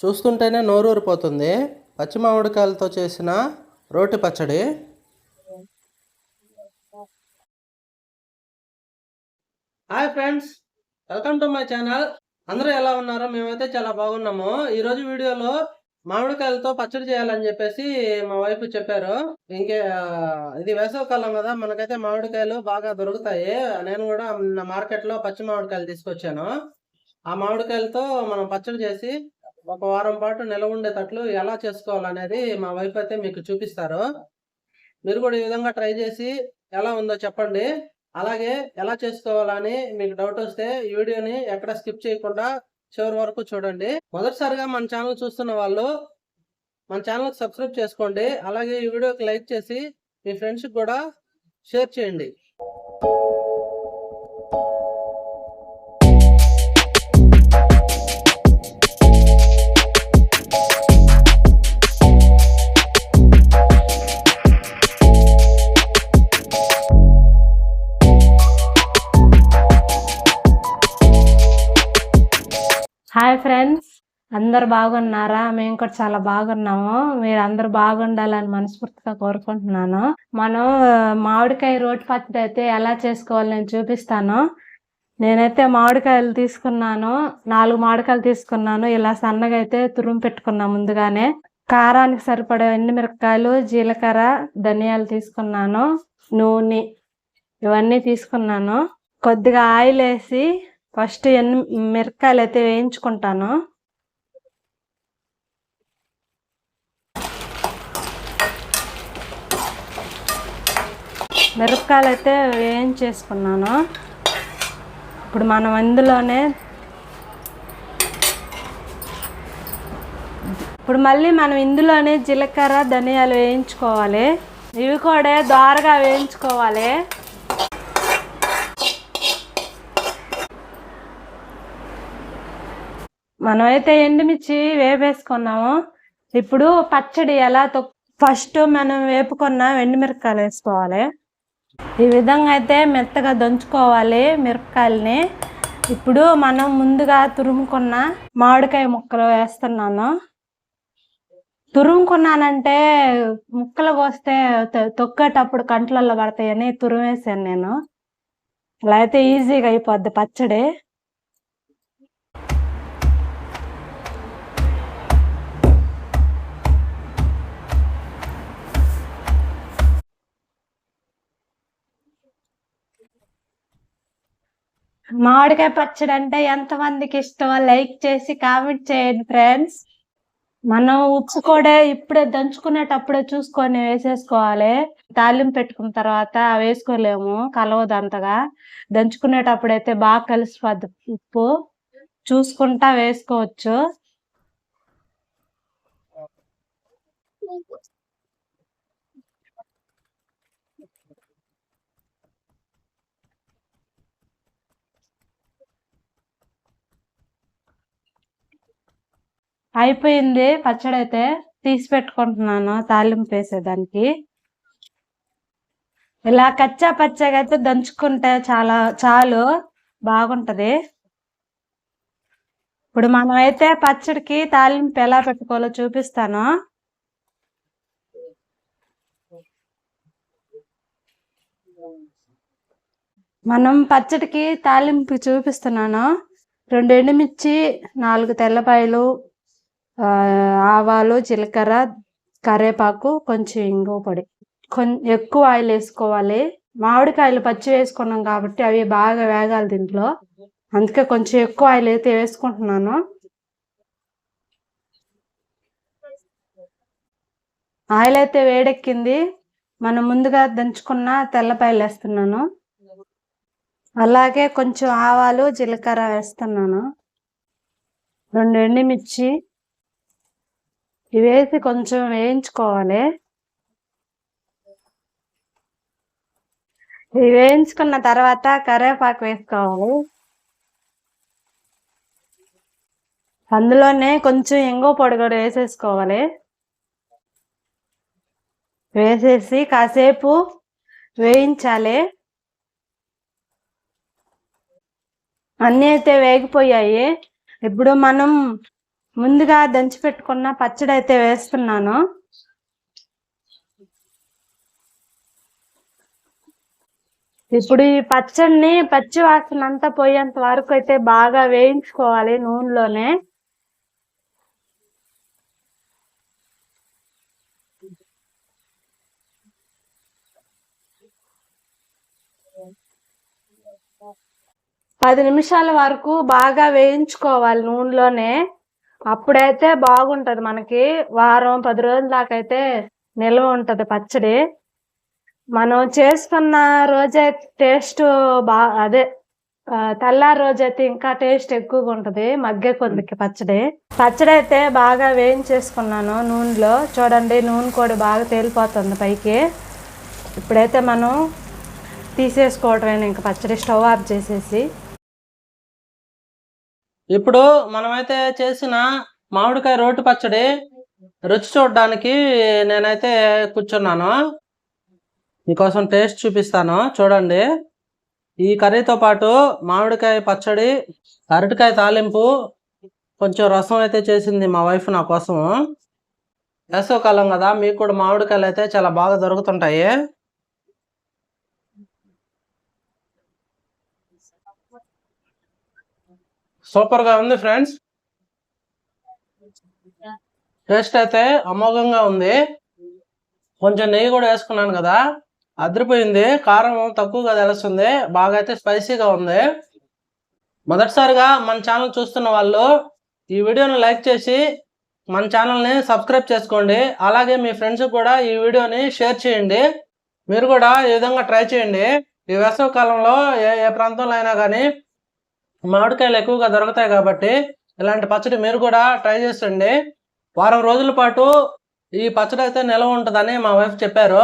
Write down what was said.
చూస్తుంటేనే నోరూరిపోతుంది. పచ్చి మామిడికాయలతో చేసిన రోటి పచ్చడి. Hi friends, welcome to my channel. అందరూ ఎలా ఉన్నారో? మేమైతే చాలా బాగున్నాము. ఈరోజు వీడియోలో మామిడికాయలతో పచ్చడి చేయాలని చెప్పేసి మా వైఫ్ చెప్పారు. ఇది వేసవికాలం కదా, మనకైతే మామిడికాయలు బాగా దొరుకుతాయి. నేను కూడా మార్కెట్లో పచ్చి మామిడికాయలు తీసుకొచ్చాను. ఆ మామిడికాయలతో మనం పచ్చడి చేసి ఒక వారం పాటు నిలవ ఉండేటట్లు ఎలా చేసుకోవాలనేది మా వైఫ్ అయితే మీకు చూపిస్తారు. మీరు కూడా ఈ విధంగా ట్రై చేసి ఎలా ఉందో చెప్పండి. అలాగే ఎలా చేసుకోవాలని మీకు డౌట్ వస్తే ఈ వీడియోని ఎక్కడ స్కిప్ చేయకుండా చివరి వరకు చూడండి. మొదటిసారిగా మన ఛానల్ చూస్తున్న వాళ్ళు మన ఛానల్కి సబ్స్క్రైబ్ చేసుకోండి. అలాగే ఈ వీడియోకి లైక్ చేసి మీ ఫ్రెండ్స్కి కూడా షేర్ చేయండి. హాయ్ ఫ్రెండ్స్, అందరు బాగున్నారా? మేము కూడా చాలా బాగున్నాము. మీరు అందరు బాగుండాలని మనస్ఫూర్తిగా కోరుకుంటున్నాను. మనం మామిడికాయ రోటి పచ్చడి అయితే ఎలా చేసుకోవాలి నేను చూపిస్తాను. నేనైతే మామిడికాయలు తీసుకున్నాను, 4 మామిడికాయలు తీసుకున్నాను. ఇలా సన్నగా అయితే తురుము పెట్టుకున్నా ముందుగానే. కారానికి సరిపడే ఎండుమిరపకాయలు, జీలకర్ర, ధనియాలు తీసుకున్నాను. నూనె ఇవన్నీ తీసుకున్నాను. కొద్దిగా ఆయిల్ వేసి ఫస్ట్ మిరపకాయలు అయితే వేయించుకుంటాను. మిరపకాయలు అయితే వేయించేసుకున్నాను. ఇప్పుడు మనం ఇందులోనే జీలకర్ర, ధనియాలు వేయించుకోవాలి. ఇవి కూడా దోరగా వేయించుకోవాలి. మనమైతే ఎండుమిర్చి వేపేసుకున్నాము. ఇప్పుడు పచ్చడి ఎలా ఫస్ట్ మనం వేపుకున్న ఎండుమిరపకాయలు వేసుకోవాలి. ఈ విధంగా అయితే మెత్తగా దంచుకోవాలి మిరపకాయలని. ఇప్పుడు మనం ముందుగా తురుముకున్న మామిడికాయ ముక్కలు వేస్తున్నాను. తురుముకున్నానంటే ముక్కలు కోస్తే తొక్కేటప్పుడు కంట్లలో పడతాయని తురుమేసాను నేను. అలా అయితే ఈజీగా అయిపోద్ది పచ్చడి. మామిడికాయ పచ్చడి అంటే ఎంతమందికి ఇష్టమో లైక్ చేసి కామెంట్ చేయండి ఫ్రెండ్స్. మనం ఉప్పు కూడా ఇప్పుడే దంచుకునేటప్పుడే చూసుకొని వేసేసుకోవాలి. తాలింపు పెట్టుకున్న తర్వాత వేసుకోలేము, కలవదు అంతగా. దంచుకునేటప్పుడైతే బాగా కలిసిపోద్ది. ఉప్పు చూసుకుంటా వేసుకోవచ్చు. అయిపోయింది పచ్చడి అయితే తీసి పెట్టుకుంటున్నాను తాలింపు వేసేదానికి. ఇలా కచ్చా పచ్చగా అయితే దంచుకుంటే చాలు బాగుంటది. ఇప్పుడు మనం అయితే పచ్చడికి తాలింపు ఎలా పెట్టుకోవాలో చూపిస్తాను. మనం పచ్చడికి తాలింపు చూపిస్తున్నాను. 2 ఎండుమిర్చి, 4 తెల్లపాయలు, ఆవాలు, జీలకర్ర, కరివేపాకు, కొంచెం ఇంగువ పొడి. ఎక్కువ ఆయిల్ వేసుకోవాలి. మామిడికాయలు పచ్చి వేసుకున్నాం కాబట్టి అవి బాగా వేగాలి దీంట్లో. అందుకే కొంచెం ఎక్కువ ఆయిల్ అయితే వేసుకుంటున్నాను. ఆయిల్ అయితే వేడెక్కింది. మనం ముందుగా దంచుకున్న తెల్లపాయలు వేస్తున్నాను. అలాగే కొంచెం ఆవాలు, జీలకర్ర వేస్తున్నాను. 2 ఎండుమిర్చి ఇవి వేసి కొంచెం వేయించుకోవాలి. ఇవి వేయించుకున్న తర్వాత కరివేపాకు వేసుకోవాలి. అందులోనే కొంచెం ఇంగువ పొడి కూడా వేసేసుకోవాలి. వేసేసి కాసేపు వేయించాలి. అన్నీ అయితే వేగిపోయాయి. ఇప్పుడు మనం ముందుగా దంచి పెట్టుకున్న పచ్చడి అయితే వేస్తున్నాను. ఇప్పుడు ఈ పచ్చడిని పచ్చి వాసన అంతా పోయేంత వరకు అయితే బాగా వేయించుకోవాలి నూనెలోనే. పది నిమిషాల వరకు బాగా వేయించుకోవాలి నూనెలోనే. అప్పుడైతే బాగుంటది, మనకి వారం 10 రోజుల దాకా అయితే నిల్వ ఉంటది పచ్చడి. మనం చేసుకున్న రోజే టేస్ట్ తెల్లారి రోజైతే ఇంకా టేస్ట్ ఎక్కువగా ఉంటది మగ్గే కొద్దికి పచ్చడి అయితే బాగా వేయించేసుకున్నాను నూనెలో. చూడండి, నూనె కూడా బాగా తేలిపోతుంది పైకి. ఇప్పుడైతే మనం తీసేసుకోవటమే ఇంకా పచ్చడి, స్టవ్ ఆఫ్ చేసేసి. ఇప్పుడు మనమైతే చేసిన మామిడికాయ రోటి పచ్చడి రుచి చూడడానికి నేనైతే కూర్చున్నాను. మీకోసం టేస్ట్ చూపిస్తాను, చూడండి. ఈ కర్రీతో పాటు మామిడికాయ పచ్చడి, అరటికాయ తాలింపు, కొంచెం రసం అయితే చేసింది మా వైఫ్ నా కోసం. వేసవికాలం కదా, మీకు కూడా మామిడికాయలు అయితే చాలా బాగా దొరుకుతుంటాయి. సూపర్గా ఉంది ఫ్రెండ్స్. టేస్ట్ అయితే అమోఘంగా ఉంది. కొంచెం నెయ్యి కూడా వేసుకున్నాను కదా, అదిరిపోయింది. కారం తక్కువగా తెలుస్తుంది, బాగా అయితే స్పైసీగా ఉంది. మొదటిసారిగా మన ఛానల్ చూస్తున్న వాళ్ళు ఈ వీడియోని లైక్ చేసి మన ఛానల్ని సబ్స్క్రైబ్ చేసుకోండి. అలాగే మీ ఫ్రెండ్స్కి కూడా ఈ వీడియోని షేర్ చేయండి. మీరు కూడా ఈ విధంగా ట్రై చేయండి. ఈ వేసవి కాలంలో ఏ ప్రాంతంలో అయినా కానీ మామిడికాయలు ఎక్కువగా దొరుకుతాయి కాబట్టి ఇలాంటి పచ్చడి మీరు కూడా ట్రై చేసండి. వారం రోజుల పాటు ఈ పచ్చడి అయితే నిల్వ ఉంటుందని మా వైఫ్ చెప్పారు.